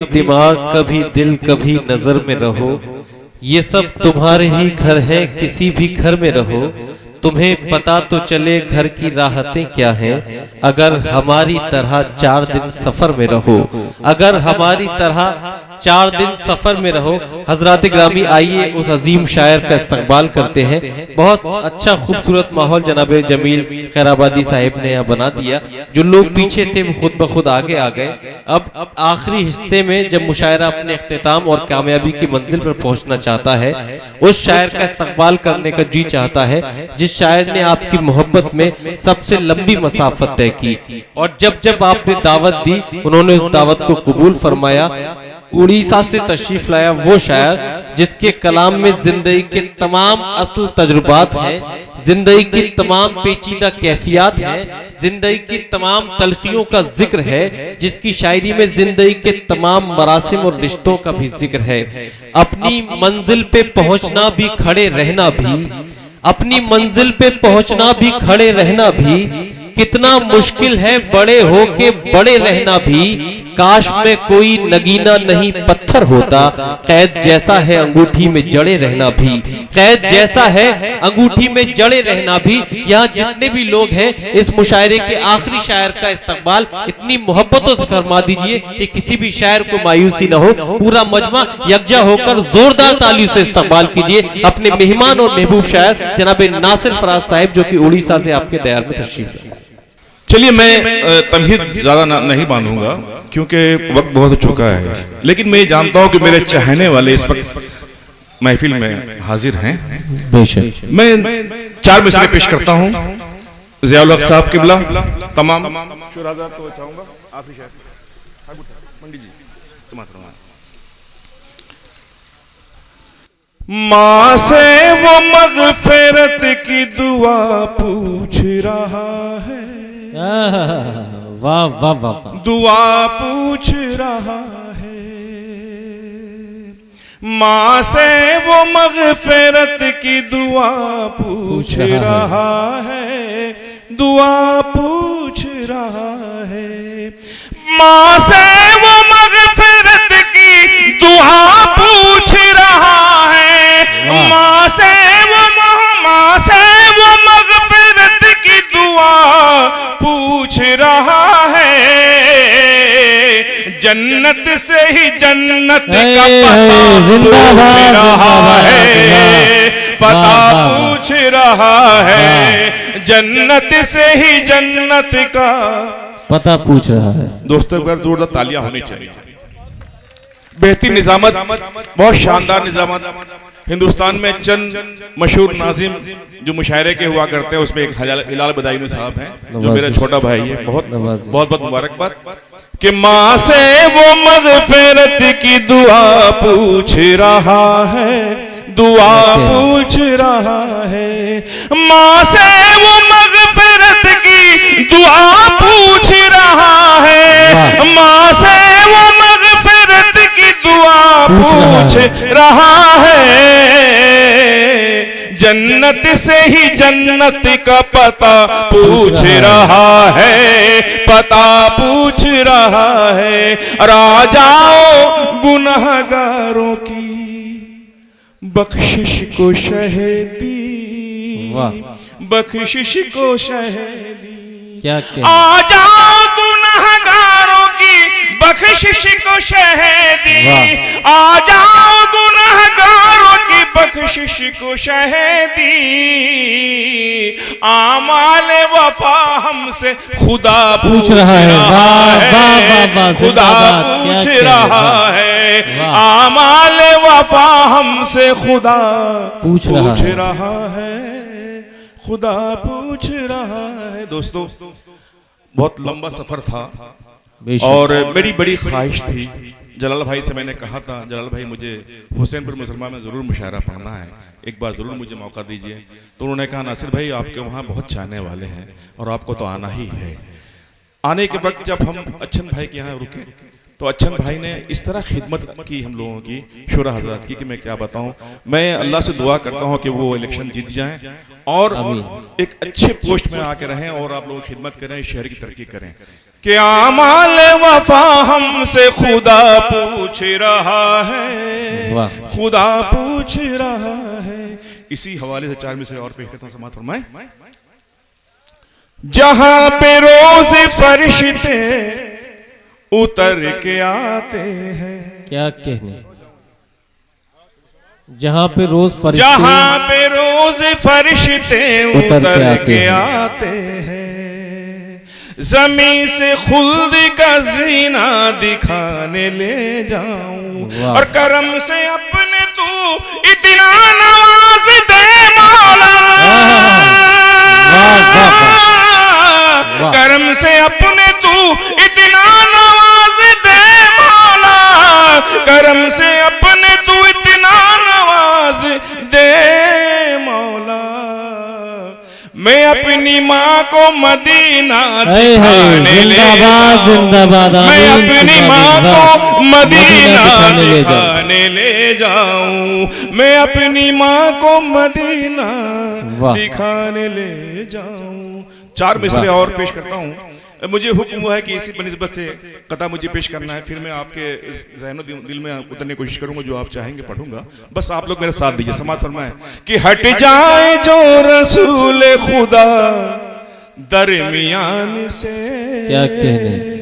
दिमाग कभी दिल कभी नजर में रहो, ये सब तुम्हारे ही घर है, किसी भी घर में रहो। तुम्हें पता तो चले घर की राहतें क्या हैं, अगर हमारी तरह 4 दिन सफर में रहो। अगर हमारी तरह 4 दिन सफर में रहो। हजरात ग्रामी, आइए उस अजीम शायर का इस्तकबाल करते हैं। बहुत अच्छा खूबसूरत माहौल जनाब जमील खैराबादी साहिब ने यहाँ बना दिया। जो लोग पीछे थे वो खुद ब खुद आगे आ गए। अब आखिरी हिस्से में जब मुशायरा अपने इख्तिताम और कामयाबी की मंजिल पर पहुंचना चाहता है, उस शायर का इस्तकबाल करने का जी चाहता है जिस शायर ने आपकी मोहब्बत में सबसे लंबी मसाफत तय की। और जब जब आपने दावत दी, उन्होंने उस दावत को कबूल फरमाया। उड़ीसा से तशरीफ लाया वो शायर जिसके कलाम में जिंदगी के तमाम असल तजुर्बात हैं, जिंदगी की तमाम पेचीदा कैफियत हैं, जिंदगी की तमाम तलखियों का जिक्र है, जिसकी शायरी में जिंदगी के तमाम मरासिम और रिश्तों का भी जिक्र है। अपनी मंजिल पे पहुंचना भी, खड़े रहना भी, अपनी मंजिल पे पहुंचना भी, खड़े रहना भी कितना मुश्किल है, बड़े होके बड़े रहना भी। काश में कोई नगीना नहीं पत्थर होता, कैद जैसा है अंगूठी में जड़े रहना भी, कैद जैसा है अंगूठी में जड़े रहना भी। यहाँ जितने भी लोग हैं, इस मुशायरे के आखिरी शायर का इस्तकबाल इतनी मोहब्बतों से फरमा दीजिए कि किसी भी शायर को मायूसी न हो। पूरा मजमा यकजा होकर जोरदार तालियों से इस्तकबाल कीजिए अपने मेहमान और महबूब शायर जनाब नासिर फराज साहिब, जो कि उड़ीसा से आपके दयार में तशरीफ है। चलिए, मैं तमहीद ज्यादा नहीं बांधूंगा क्योंकि वक्त बहुत हो चुका है, लेकिन मैं जानता हूं कि मेरे चाहने वाले इस वक्त महफिल में हाजिर हैं। बेशक मैं 4 मिसरे पेश करता हूं। ज़ियाउल हक साहब किबला, तमाम शुहराज़ात को चाहूंगा। आप ही शायद मंडी जी समात फरमाएं। माँ से वो मग़फ़िरत की दुआ पूछ रहा है, वाह वाह वाह, दुआ पूछ रहा है। माँ से वो मग़फ़िरत की दुआ पूछ रहा है, दुआ पूछ रहा है। माँ से वो मग़फ़िरत की दुआ पूछ रहा है। माँ से वो मग़फ़िरत की दुआ पूछ रहा है। जन्नत से ही जन्नत का पता पूछ रहा है। जन्नत से ही जन्नत का पता पूछ रहा है। दोस्तों, अगर जोरदार तालियां होनी चाहिए। बेहतरीन निजामत, बहुत शानदार निजामत। हिंदुस्तान में चंद मशहूर नाजिम जो मुशायरे के हुआ करते हैं, उसमें एक हिलाल बदायूनी साहब हैं जो मेरा छोटा भाई है। बहुत बहुत मुबारकबाद कि माँ से वो मग़फ़िरत की दुआ पूछ रहा है, दुआ पूछ रहा है। माँ से वो मग़फ़िरत की दुआ पूछ रहा है। माँ से वो मग़फ़िरत की दुआ पूछ रहा है। जन्नत से ही जन्नत का पता पूछ रहा है, पता पूछ रहा है। राजाओं गुनहगारों की बख्शिश को शहदी, बख्शिश को शहदी। क्या आ जाओ गुनहगारों की बख्शिश को शहदी, आ जाओ गुनहगारों की बख्शिश को शहदी। आमाल वफा हमसे खुदा पूछ रहा है, खुदा पूछ रहा है। आमाल वफा हमसे खुदा पूछ रहा है, खुदा पूछ रहा है। दोस्तों, बहुत लंबा सफर था और मेरी बड़ी ख्वाहिश थी। जलाल भाई से मैंने कहा था, जलाल भाई मुझे हुसैनपुर मुसलमान में ज़रूर मुशायरा पढ़ना है, एक बार ज़रूर मुझे मौका दीजिए। तो उन्होंने कहा, नासिर भाई आपके वहाँ बहुत चाहने वाले हैं और आपको तो आना ही है। आने के वक्त जब हम अच्छन भाई के यहाँ रुके तो अच्छन भाई ने इस तरह खिदमत की हम लोगों की, शुरा हजरात की, कि मैं क्या बताऊं। मैं अल्लाह से दुआ करता हूं कि वो इलेक्शन जीत जाएं और एक अच्छे पोस्ट में आके रहें और आप लोग खिदमत करें, शहर की तरक्की करें। कि आमाल वफा हमसे खुदा पूछ रहा है, खुदा पूछ रहा है। इसी हवाले से 4 मिसरे और पेश करता हूं, समाअत फरमाएं। जहां पे रोज फरिश्ते उतर के आते हैं, क्या कहने, जहां पे रोज फरिश्ते उतर के आते हैं, ज़मीं से खुल्द का ज़ीना दिखाने ले जाऊं, और करम से अपने तू इतना नवाज दे मौला, करम से अपने तू इतना नवाज दे मौला, करम से अपने तू इतना नवाज दे मौला। मैं अपनी माँ को मदीना दिखाने ले जाऊं, मैं अपनी माँ को मदीना दिखाने ले जाऊं, मैं अपनी माँ को मदीना दिखाने ले जाऊं। 4 मिसरे और पेश करता हूँ। मुझे हुक्म हुआ है कि इसी बनिस्बत से कथा मुझे पेश करना है, फिर मैं आपके इस ज़हन दिल में उतरने की कोशिश करूंगा, जो आप चाहेंगे पढ़ूंगा। बस आप लोग मेरे साथ दीजिए, समाअत फरमाएं। कि हट जाए जो रसूल खुदा दरमियान से, क्या कहने,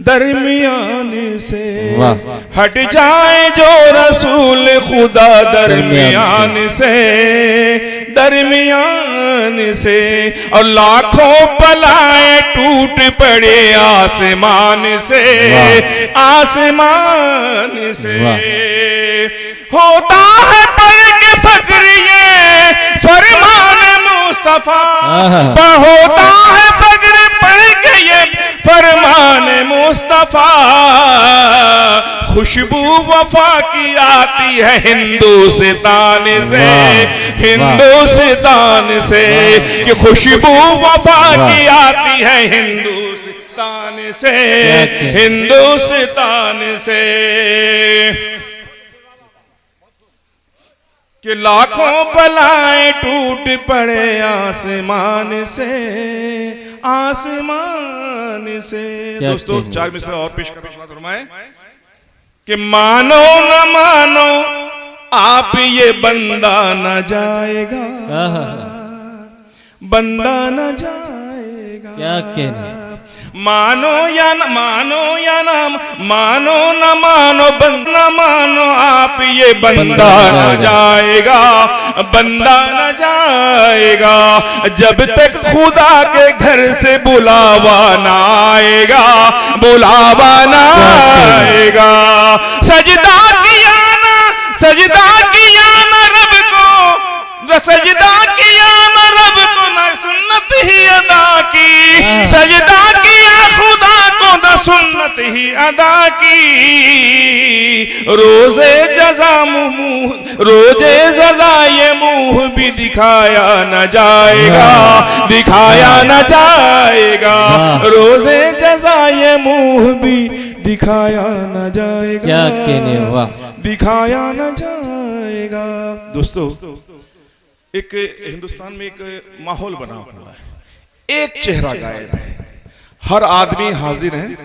दरमियान से, हट जाए जो रसूल खुदा दरमियान से, दरमियान से, और लाखों बलाएं टूट पड़े आसमान से, आसमान से। होता है पर के फक्र ये फरमान मुस्तफा, होता है फक्र पढ़ के ये फरमान मुस्तफा, खुशबू वफा की आती है हिंदुस्तान से, हिंदुस्तान से, कि खुशबू वफा की आती है हिंदुस्तान से, हिंदुस्तान से। कि लाखों बलाएं टूट पड़े आसमान से, आसमान से। दोस्तों 4 मिसरे और पेश कर रहा हूं। कि मानो न मानो आप ये बंदा न जाएगा, बंदा न जाएगा, क्या कहना, मानो या न मानो, या ना मानो न मानो, बंदा मानो आप ये बंदा न जाएगा, बंदा न जाएगा, जब तक खुदा के घर से बुलावा ना आएगा, बुलावा ना आएगा। सजदा किया ना, सजदा किया ना रब को, सजदा किया ना रब को, ना सुन्नत ही अदा की, सजदा किया खुदा को, ना सुन्नत ही अदा की। रोजे जजा मुंह, रोजे जजा ये मुंह भी दिखाया न जाएगा, दिखाया न जाएगा, रोजे जजा ये मुंह भी दिखाया न जाएगा, क्या कहने, वाह, दिखाया न जाएगा। दोस्तों एक हिंदुस्तान में एक माहौल बना हुआ है, एक चेहरा गायब है, हर आदमी हाजिर है,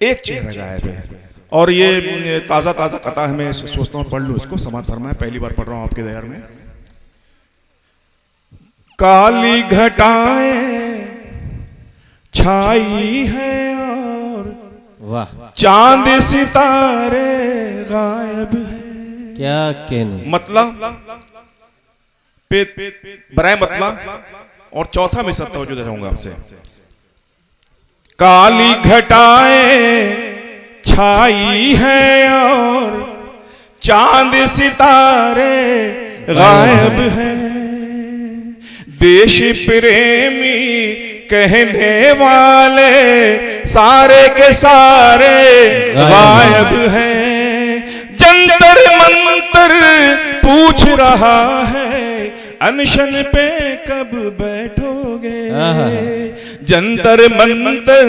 एक चेहरा गायब है। और ये ताज़ा ताज़ा कथा है, मैं सोचता हूँ पढ़ लूँ इसको, समाअत फरमाएं, पहली बार पढ़ रहा हूँ आपके दयार में। काली घटाएं छाई है और वाह, चांद सितारे गायब है, क्या कहने, मतलब बराए मतलब। और चौथा मिसरा तवज्जो देता हूं आपसे। काली घटाएं छाई है और चांद सितारे गायब है, देश प्रेमी कहने वाले सारे के सारे गायब हैं, जंतर मंतर पूछ रहा है अनशन पे कब बैठोगे, जंतर मंतर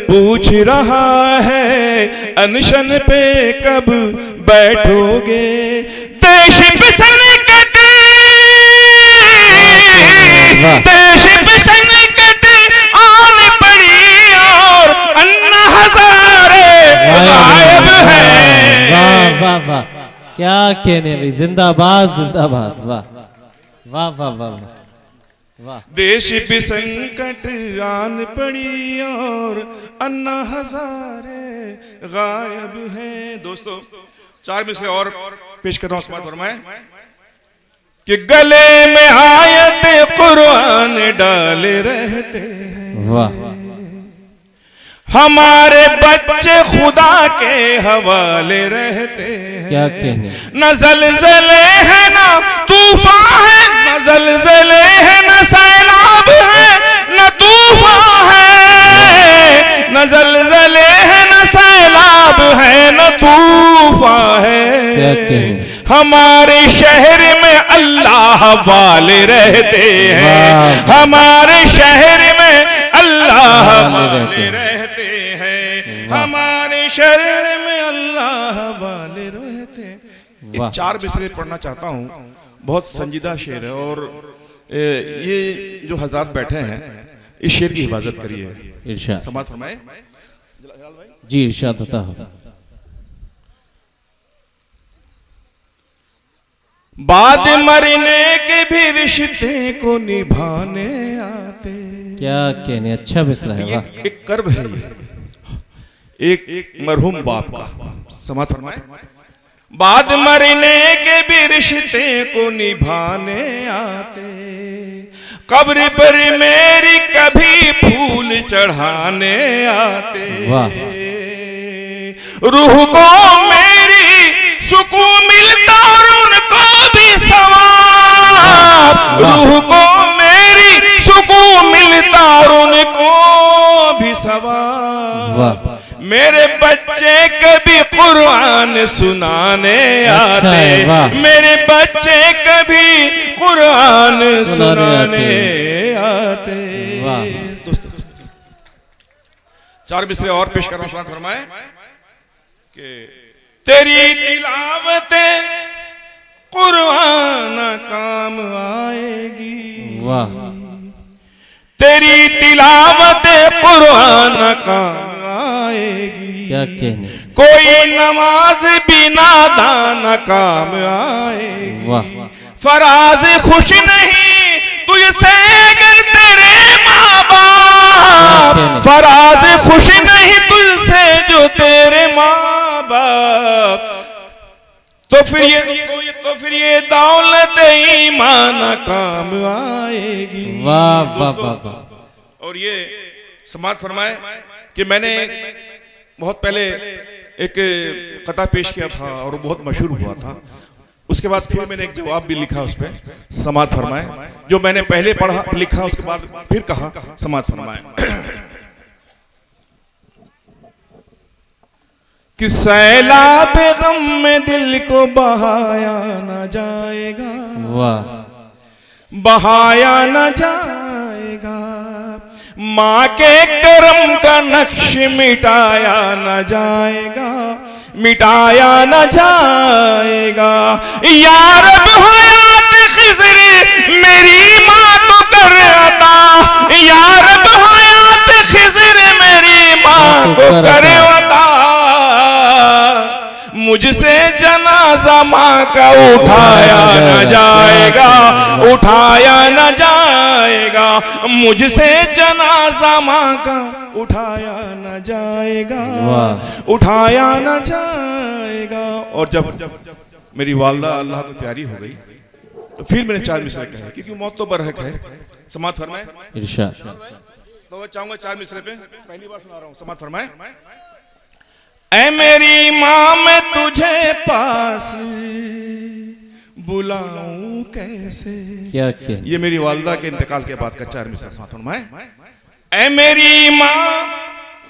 पूछ रहा है, अनशन पे कब बैठोगे। देश पे संकट, देश पे संकट आन पड़ी और अन्ना हजारे गायब है। वाह वाह वाह, क्या कहने भाई, जिंदाबाद जिंदाबाद, वाह वाह वाह वाह वाह। देश पे संकट आन पड़ी और अन्ना हजारे गायब हैं। दोस्तों 4 मिसरे और पेश कर रहा हूं, समाज फरमाएं कि गले में आयत कुरान डाले रहते हैं। वाह, हमारे बच्चे खुदा के हवाले रहते हैं। क्या कहने, न ज़लज़ले हैं ना तूफान है, न ज़लज़ले हैं न सैलाब है, न तूफान है, न ज़लज़ले हैं न सैलाब है, न तूफान है। क्या कहने, हमारे शहर में अल्लाह वाले रहते हैं। हमारे शहर में अल्लाह वाले रहते हैं। हमारे शहर में अल्लाह वाले रहते हैं। ये 4 मिसरे पढ़ना चाहता हूँ, बहुत संजीदा शेर है और ये जो हज़रात बैठे हैं इस शेर की हिफाजत करिए। इरशाद समाज फरमाए जी, इरशाद होता हो। बाद मरने के भी रिश्ते को निभाने आते। क्या कहने, अच्छा मिसरा है, वाह। एक कर्ब है ये, एक मरहूम बाप का। समाज फरमाए बाद मरने के भी रिश्ते को निभाने आते, कब्र पर मेरी कभी फूल चढ़ाने आते। वाह। रूह को मेरी सुकून मिलता और उनको भी सवाब। रूह को मेरी सुकून मिलता और उनको भी सवाब। मेरे बच्चे कभी कुरान सुनाने आते। मेरे बच्चे कभी कुरान सुनाने आते। दोस्तों 4 मिसरे और पेश करना शुरू फरमाए कि तेरी तिलावतें कुरान काम आएगी। वाह। तेरी तिलावतें कुरान काम आएगी। क्या कहने, कोई नमाज बिना दान काम आएगी। वाह। फराज खुश नहीं तुझसे अगर तेरे माँ बाप। फराज खुश नहीं तुझसे जो तेरे माँ बाप। तो फिर ये दौलत ईमान काम आएगी। वाह वाह वाह वाह। और ये समाज फरमाए कि मैंने बहुत पहले एक कथा पेश किया था और बहुत मशहूर हुआ था। उसके बाद फिर मैंने एक जवाब भी लिखा उस पर। समाज फरमाए जो मैंने पहले पढ़ा लिखा उसके बाद फिर कहा। समाज फरमाए कि सैलाब गम में दिल को बहाया न जाएगा। वाह। बहाया न जाएगा। माँ के करम का नक्श मिटाया न जाएगा। मिटाया न जाएगा। या रब हयात खिज़र मेरी माँ को कर अता। या रब हयात खिज़र मेरी माँ को कर अता। मुझसे जनाजा माँ का उठाया न जाएगा। उठाया न जाएगा। मुझसे जनाजा माँ का उठाया न जाएगा। उठाया न जाएगा। और जब मेरी वालदा अल्लाह को प्यारी हो गई तो फिर मैंने 4 मिसरे कहे क्योंकि मौत तो बरहक है। समाज फरमाए इरशाद। तो मैं चाहूंगा 4 मिसरे पे पहली बार सुना रहा हूं। समाज फरमाए ऐ मेरी माँ मैं तुझे पास बुलाऊं कैसे। क्या क्या, ये मेरी वालदा के इंतकाल के बाद का 4 मिसरा। समाज फरमाए ऐ मेरी माँ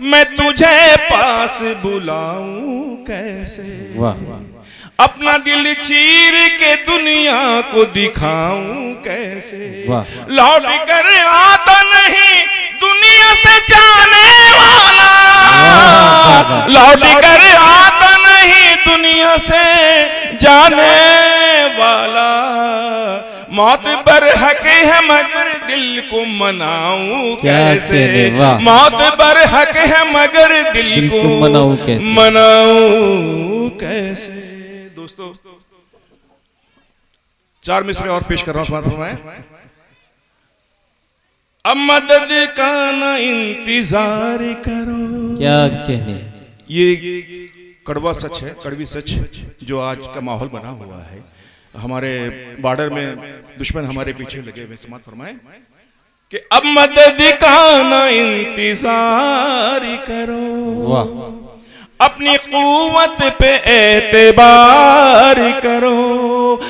मैं तुझे पास बुलाऊं कैसे। वाह। अपना दिल चीर के दुनिया को दिखाऊं कैसे। वाह। लौट कर आता नहीं दुनिया लौट कर आता नहीं दुनिया से जाने वाला। मौत बरहक है मगर दिल को मनाऊं कैसे, मौत बरहक है मगर दिल को मनाऊं कैसे। दोस्तों चार मिसरे और पेश कर रहा हूं, फरमाएं। अब मदद का ना इंतजार करो। क्या कहने, ये कड़वा सच है, कड़वी सच जो आज का माहौल बना हुआ है। हमारे बॉर्डर में दुश्मन हमारे पीछे लगे हुए। समात फरमाएं कि अब मदद का ना इंतजार करो, अपनी कुव्वत पे एतबार करो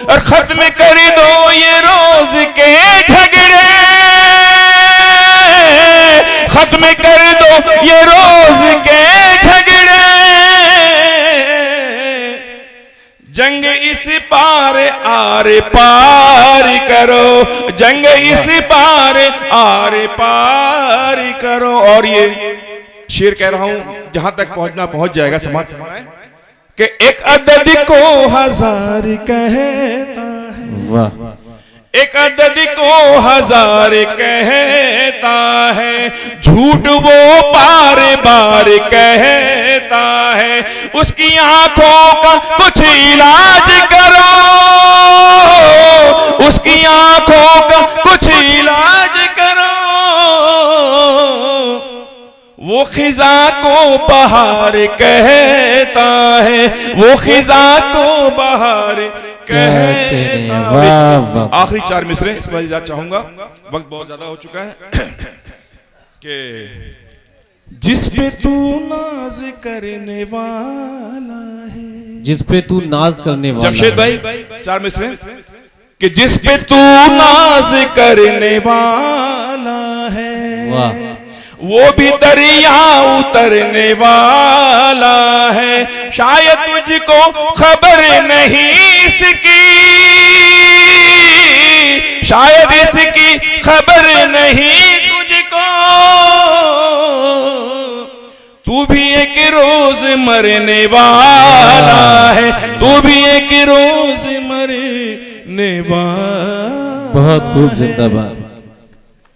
और खत्म कर दो ये रोज के झगड़े, खत्म कर दो ये रोज के झगड़े। जंग इस पार आर पार करो, जंग इस पार आर पार करो। और ये शेर कह रहा हूं, जहां तक पहुंचना पहुंच जाएगा। समाज कि एक अदद को हजार कहता है, वाह, एक अदद को हजार कहता है, झूठ वो बार बार कहता है। उसकी आंखों का कुछ इलाज करो, उसकी आंखों का कुछ इलाज करो। वो खिजा को बहार कहता है, वो खिजा को बहार कहता है। आखिरी चार मिसरे इसके बाद इजाजत चाहूंगा, वक्त बहुत ज्यादा हो चुका है। कि जिस पे तू नाज करने वाला है, जिस पे तू नाज करने वाला, जमशेद भाई चार मिसरे। कि जिस पे तू नाज करने वाला है, वाह, वो भी दरिया उतरने वाला है। शायद तुझको खबर नहीं इसकी, शायद इसकी खबर नहीं तुझको। तू भी एक रोज मरने वाला है, तू भी एक रोज मरने वाला। बहुत खूब, जिंदाबाद।